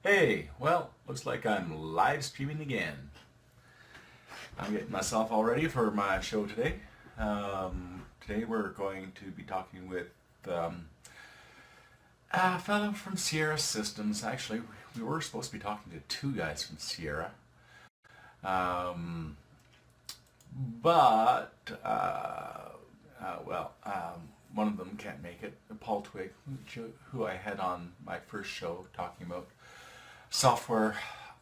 Hey, well, looks like I'm live streaming again. I'm getting myself all ready for my show today. Today we're going to be talking with um, a fellow from Sierra Systems. Actually, we were supposed to be talking to two guys from Sierra, um, but one of them can't make it. Paul Twig, who I had on my first show talking about software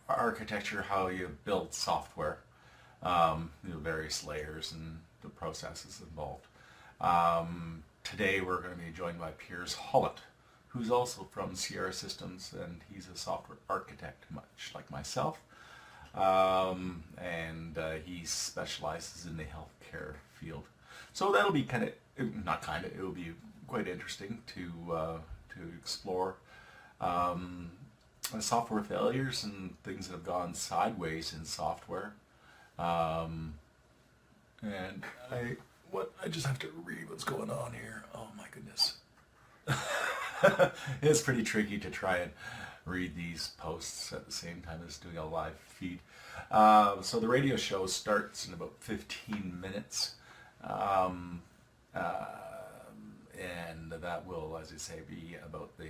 architecture, how you build software, the various layers and the processes involved. Today we're going to be joined by Piers Hollett, who's also from Sierra Systems, and he's a software architect, much like myself. And he specializes in the healthcare field. So that'll be it will be quite interesting to explore software failures and things that have gone sideways in software. Um, and I just have to read what's going on here. Oh my goodness. It's pretty tricky to try and read these posts at the same time as doing a live feed. So the radio show starts in about 15 minutes. Um, uh, and that will, as I say, be about the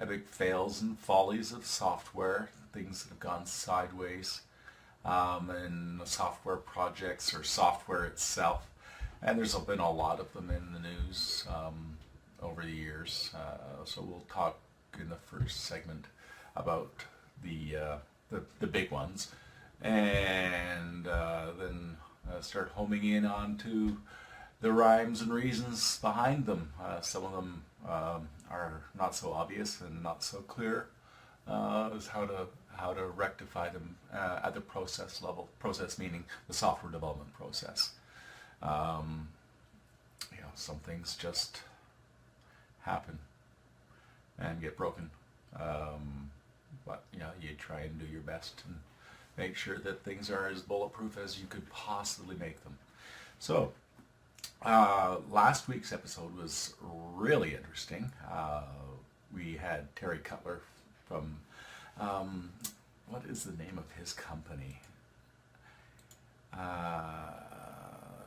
epic fails and follies of software, things that have gone sideways, and software projects or software itself. And there's been a lot of them in the news over the years. So we'll talk in the first segment about the big ones, and then start homing in onto the rhymes and reasons behind them. Some of them are not so obvious and not so clear as how to rectify them at the process level. Process meaning the software development process. Some things just happen and get broken. But you try and do your best and make sure that things are as bulletproof as you could possibly make them. So, last week's episode was really interesting. We had Terry Cutler from, what is the name of his company?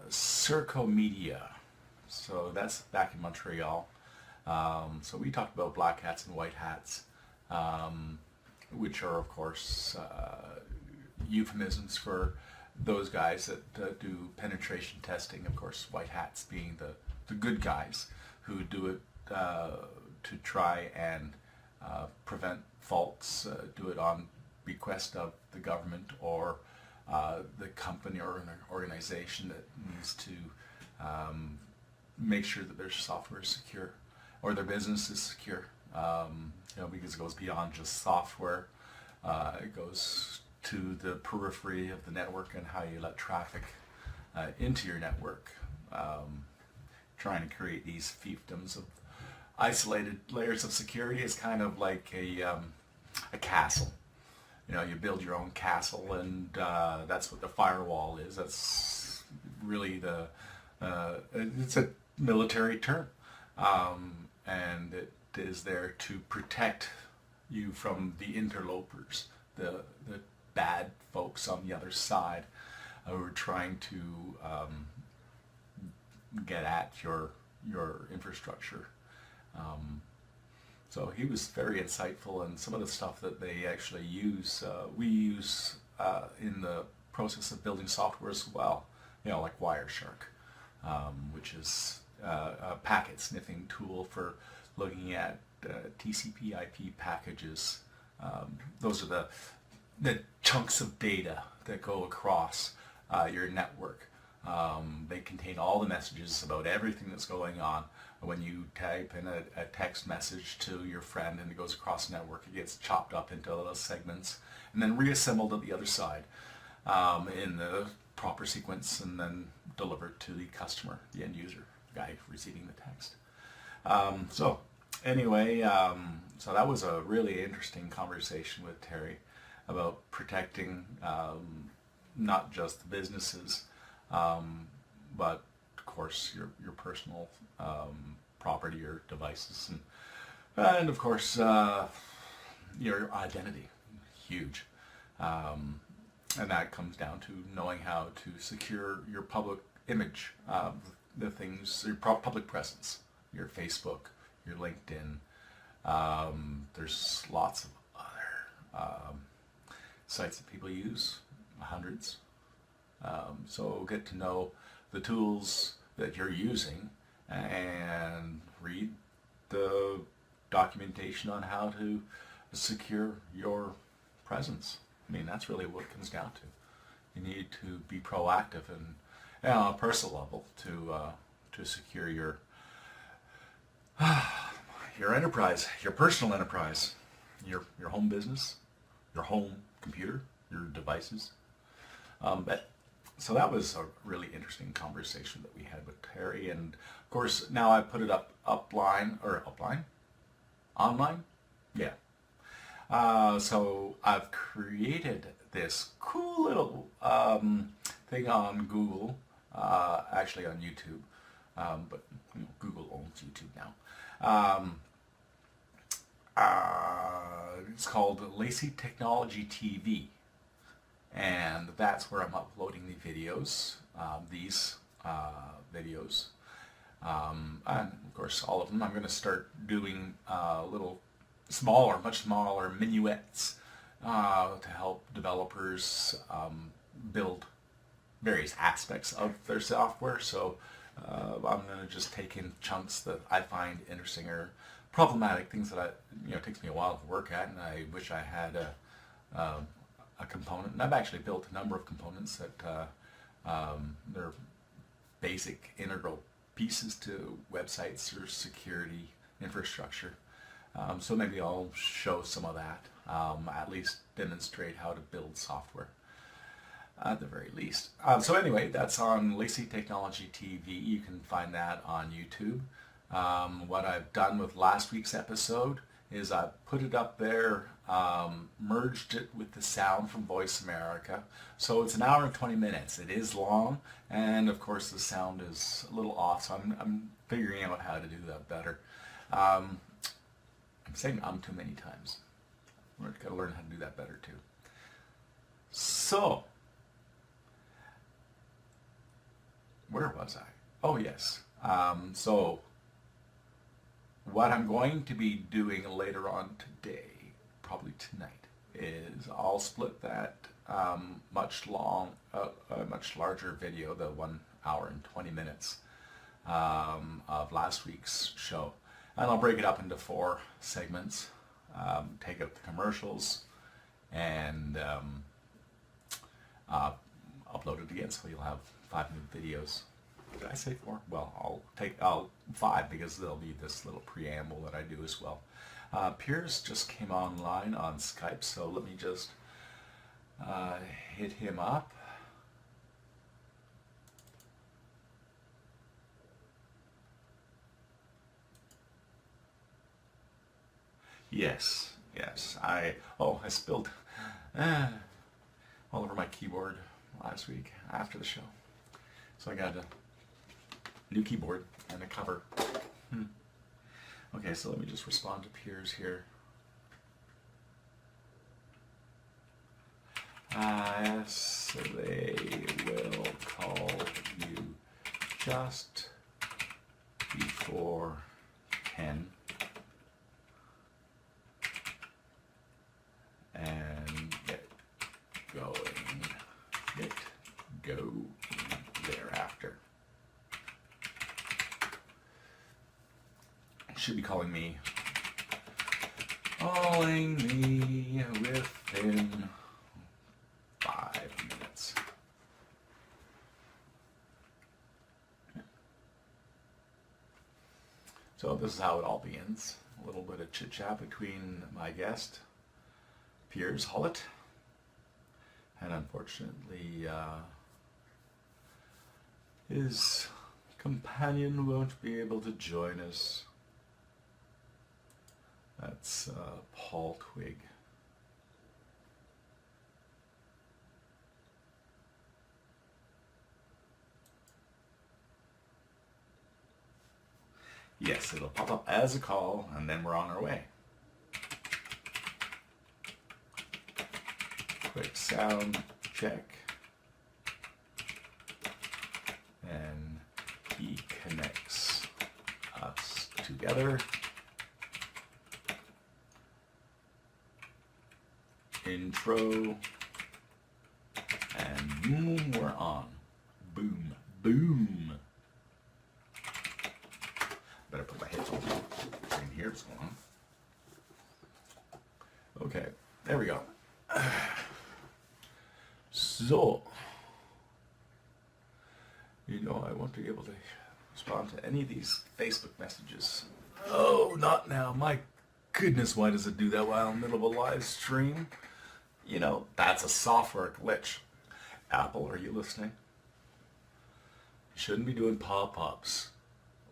Circo Media. So that's back in Montreal. So we talked about black hats and white hats, which are, of course, euphemisms for those guys that do penetration testing. Of course, white hats being the good guys who do it to try and prevent faults, do it on bequest of the government or the company or an organization that needs to make sure that their software is secure or their business is secure. Because it goes beyond just software. It goes to the periphery of the network and how you let traffic into your network. Trying to create these fiefdoms of isolated layers of security is kind of like a castle. You build your own castle, and that's what the firewall is. That's really it's a military term, and it is there to protect you from the interlopers, the bad folks on the other side who are trying to get at your infrastructure. So he was very insightful, and some of the stuff that they actually use, we use in the process of building software as well. Like Wireshark, which is a packet sniffing tool for looking at TCP/IP packages. Those are the chunks of data that go across your network. They contain all the messages about everything that's going on. When you type in a text message to your friend and it goes across the network, it gets chopped up into those segments and then reassembled at the other side in the proper sequence and then delivered to the customer, the end user, guy receiving the text. So that was a really interesting conversation with Terry about protecting not just the businesses, but of course your personal property or devices, and of course your identity, huge. And that comes down to knowing how to secure your public image, the things, your public presence, your Facebook, your LinkedIn. There's lots of other sites that people use, hundreds. So get to know the tools that you're using and read the documentation on how to secure your presence. I mean, that's really what it comes down to. You need to be proactive and on a personal level to secure your enterprise, your personal enterprise, your home business, your home computer, your devices. So that was a really interesting conversation that we had with Terry, and of course now I put it online, yeah. So I've created this cool little thing on Google, actually on YouTube, but Google owns YouTube now. It's called Lacey Technology TV, and that's where I'm uploading the videos, these videos, and of course all of them. I'm going to start doing little smaller, much smaller minuets to help developers build various aspects of their software. So I'm going to just take in chunks that I find interesting or problematic, things that it takes me a while to work at, and I wish I had a component. And I've actually built a number of components that they're basic integral pieces to websites or security infrastructure. So maybe I'll show some of that, at least demonstrate how to build software at the very least. So anyway, that's on Lacey Technology TV. You can find that on YouTube. What I've done with last week's episode is I put it up there, merged it with the sound from Voice America. So it's an hour and 20 minutes. It is long, and of course the sound is a little off, so I'm figuring out how to do that better. I'm saying too many times. We're going to learn how to do that better too. So, where was I? Oh yes. So, what I'm going to be doing later on today, probably tonight, is I'll split that much larger video, the 1 hour and 20 minutes of last week's show. And I'll break it up into 4 segments, take out the commercials, and upload it again, so you'll have 5 new videos. Did I say 4? Well, I'll 5, because there'll be this little preamble that I do as well. Piers just came online on Skype, so let me just hit him up. Yes. I spilled all over my keyboard last week after the show. So I got a new keyboard and a cover. Okay, so let me just respond to Piers here. So they will call you just before 10. And get go thereafter. Should be calling me within 5 minutes. So this is how it all begins. A little bit of chit-chat between my guest, Piers Hollett, and unfortunately his companion won't be able to join us. That's Paul Twig. Yes, it'll pop up as a call, and then we're on our way. quick sound check. And he connects us together. Intro. And boom, we're on. Boom, boom. Better put my headphones in here. What's going on? Okay, there we go. So, you know, I want to be able to respond to any of these Facebook messages. Oh, not now. My goodness, why does it do that while in the middle of a live stream? You know, that's a software glitch. Apple, are you listening? You shouldn't be doing pop-ups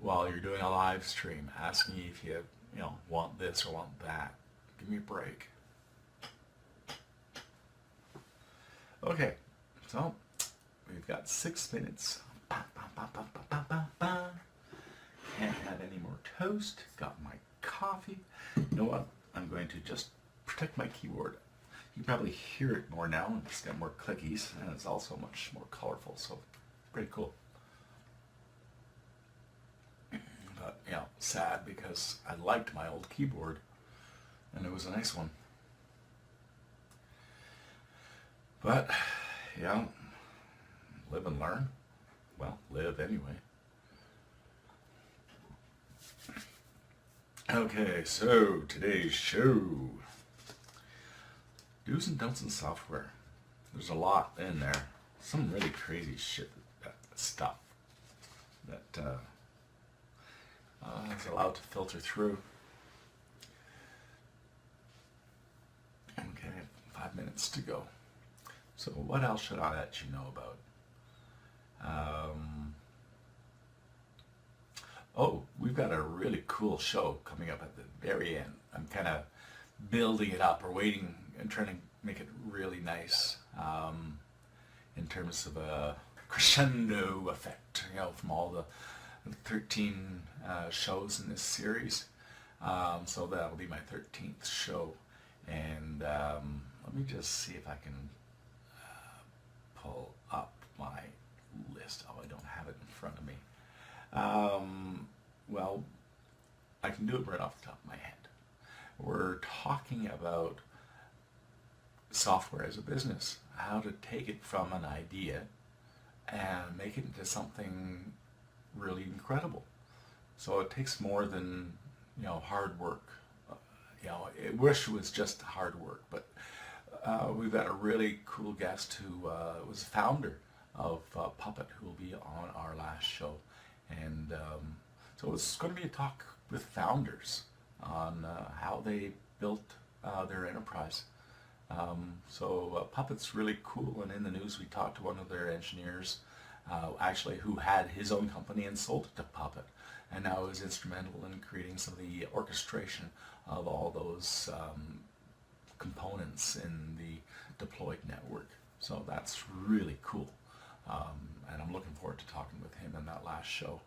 while you're doing a live stream, asking you if you want this or want that. Give me a break. Okay, so we've got 6 minutes. Can't have any more toast. Got my coffee. You know what? I'm going to just protect my keyboard. You can probably hear it more now, and it's got more clickies, and it's also much more colorful, so pretty cool. But, you know, sad because I liked my old keyboard, and it was a nice one. But, yeah, live and learn. Well, live anyway. Okay, so today's show. Do's and don'ts in software. There's a lot in there. Some really crazy shit, stuff that is allowed to filter through. Okay, 5 minutes to go. So what else should I let you know about? Oh, we've got a really cool show coming up at the very end. I'm kind of building it up or waiting and trying to make it really nice in terms of a crescendo effect, you know, from all the 13 shows in this series. So that'll be my 13th show. And let me just see if I can pull up my list. Oh, I don't have it in front of me. Well, I can do it right off the top of my head. We're talking about software as a business, how to take it from an idea and make it into something really incredible. So it takes more than, you know, hard work. I wish it was just hard work, but we've got a really cool guest who was the founder of Puppet, who will be on our last show. And so it's going to be a talk with founders on how they built their enterprise. So Puppet's really cool, and in the news we talked to one of their engineers actually who had his own company and sold it to Puppet, and now is instrumental in creating some of the orchestration of all those components in the deployed network. So that's really cool, and I'm looking forward to talking with him in that last show.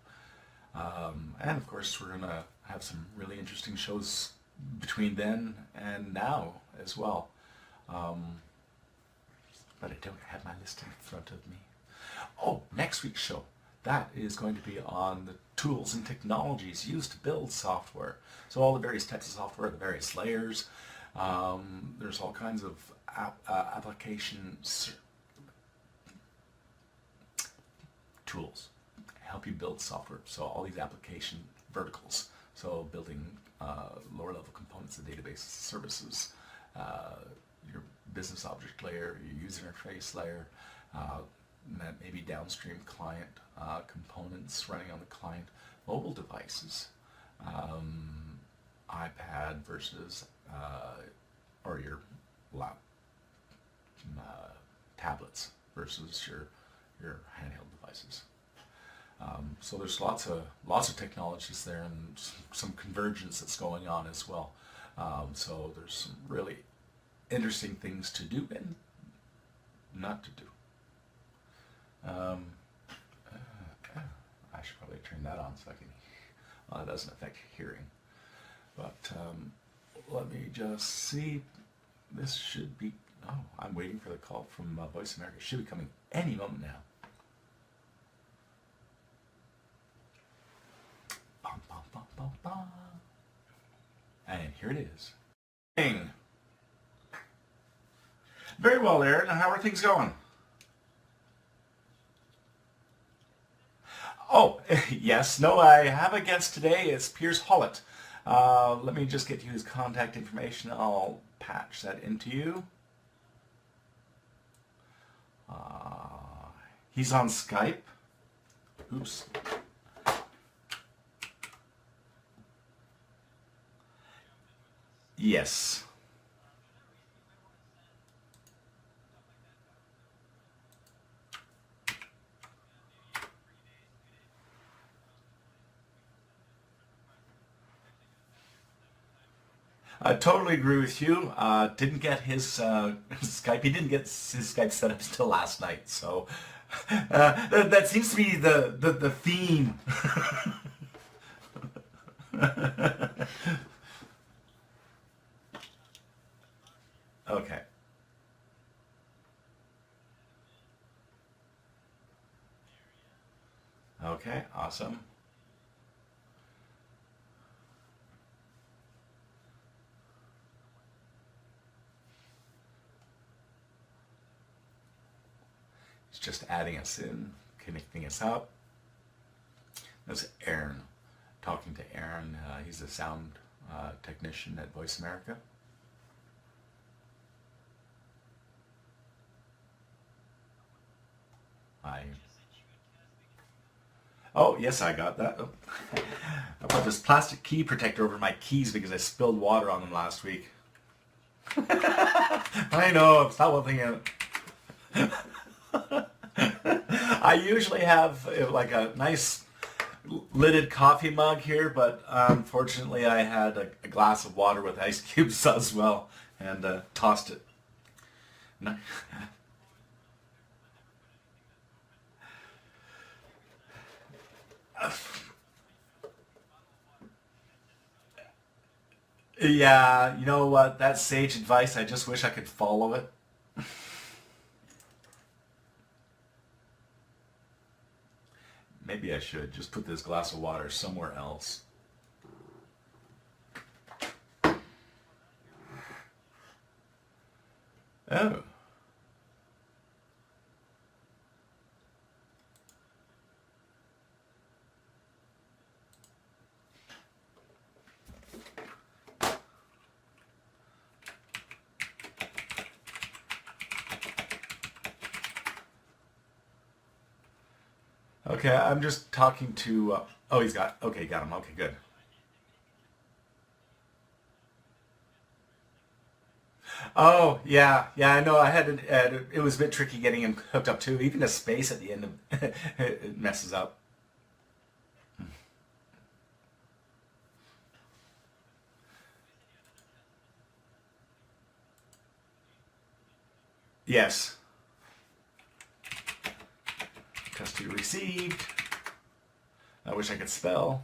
And of course we're going to have some really interesting shows between then and now as well. But I don't have my list in front of me. Oh, next week's show, that is going to be on the tools and technologies used to build software. So all the various types of software, the various layers. There's all kinds of application tools help you build software. So all these application verticals. So building lower level components of databases, services, your business object layer, your user interface layer, maybe downstream client components running on the client, mobile devices, iPad versus or your lap, tablets versus your handheld devices. So there's lots of technologies there, and some convergence that's going on as well. So there's some really interesting things to do and not to do. I should probably turn that on so I can. Well, it doesn't affect hearing, but let me just see. This should be Oh, I'm waiting for the call from Voice America. Should be coming any moment now. Bum, bum, bum, bum, bum. And here it is. Bing. Very well, Aaron. How are things going? Oh, yes. No, I have a guest today. It's Piers Hollett. Let me just get you his contact information. I'll patch that into you. He's on Skype. Oops. Yes. I totally agree with you. Didn't get his Skype. He didn't get his Skype set up till last night. So that seems to be the theme. Okay. Okay. Awesome. He's just adding us in, connecting us up. That's Aaron. Talking to Aaron. He's a sound technician at Voice America. I. Oh, yes, I got that. Oh. I put this plastic key protector over my keys because I spilled water on them last week. I know, it's not one thing. I usually have like a nice lidded coffee mug here, but unfortunately I had a glass of water with ice cubes as well and tossed it. No. Yeah, you know what? That's sage advice. I just wish I could follow it. Maybe I should just put this glass of water somewhere else. Oh. Okay, I'm just talking to. Oh, he's got. Okay, got him. Okay, good. Oh, yeah, yeah. I know. I had. It was a bit tricky getting him hooked up too. Even the space at the end of it messes up. Yes. Custody received. I wish I could spell.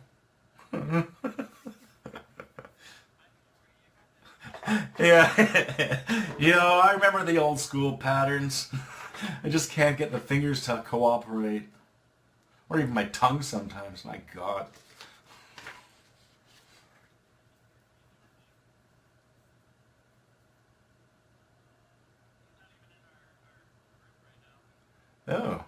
Yeah. I remember the old school patterns. I just can't get the fingers to cooperate. Or even my tongue sometimes. My God. Oh.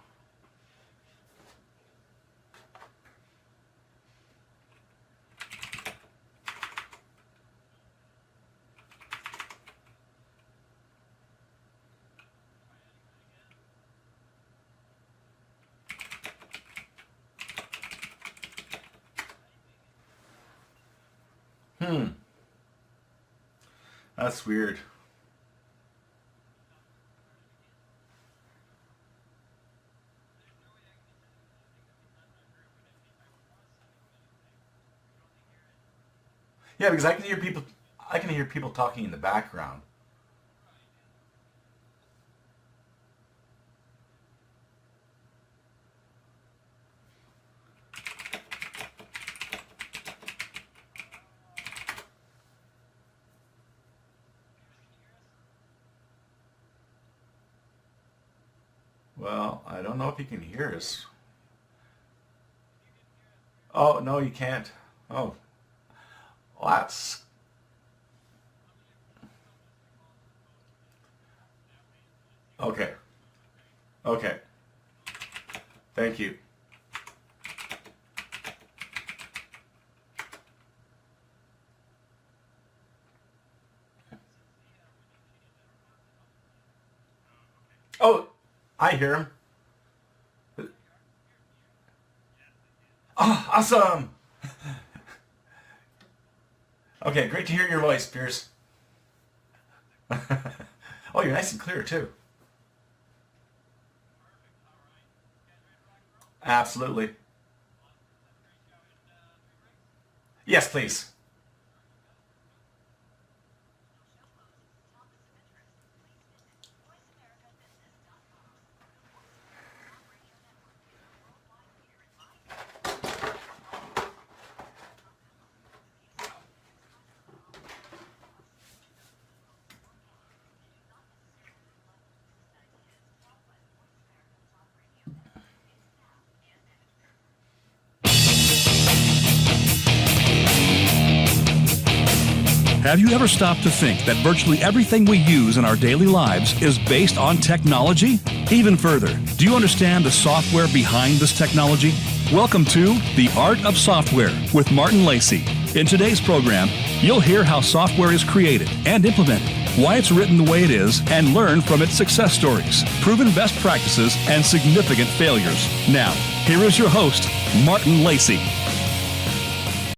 Hmm. That's weird. Yeah, because I can hear people. I can hear people talking in the background. Well, I don't know if he can hear us. Oh, no, you can't. Oh, well, that's... Okay. Okay. Thank you. Oh, I hear him. Oh, awesome. Okay, great to hear your voice, Pierce. Oh, you're nice and clear, too. Absolutely. Yes, please. Have you ever stopped to think that virtually everything we use in our daily lives is based on technology? Even further, do you understand the software behind this technology? Welcome to The Art of Software with Martin Lacey. In today's program, you'll hear how software is created and implemented, why it's written the way it is, and learn from its success stories, proven best practices, and significant failures. Now, here is your host, Martin Lacey.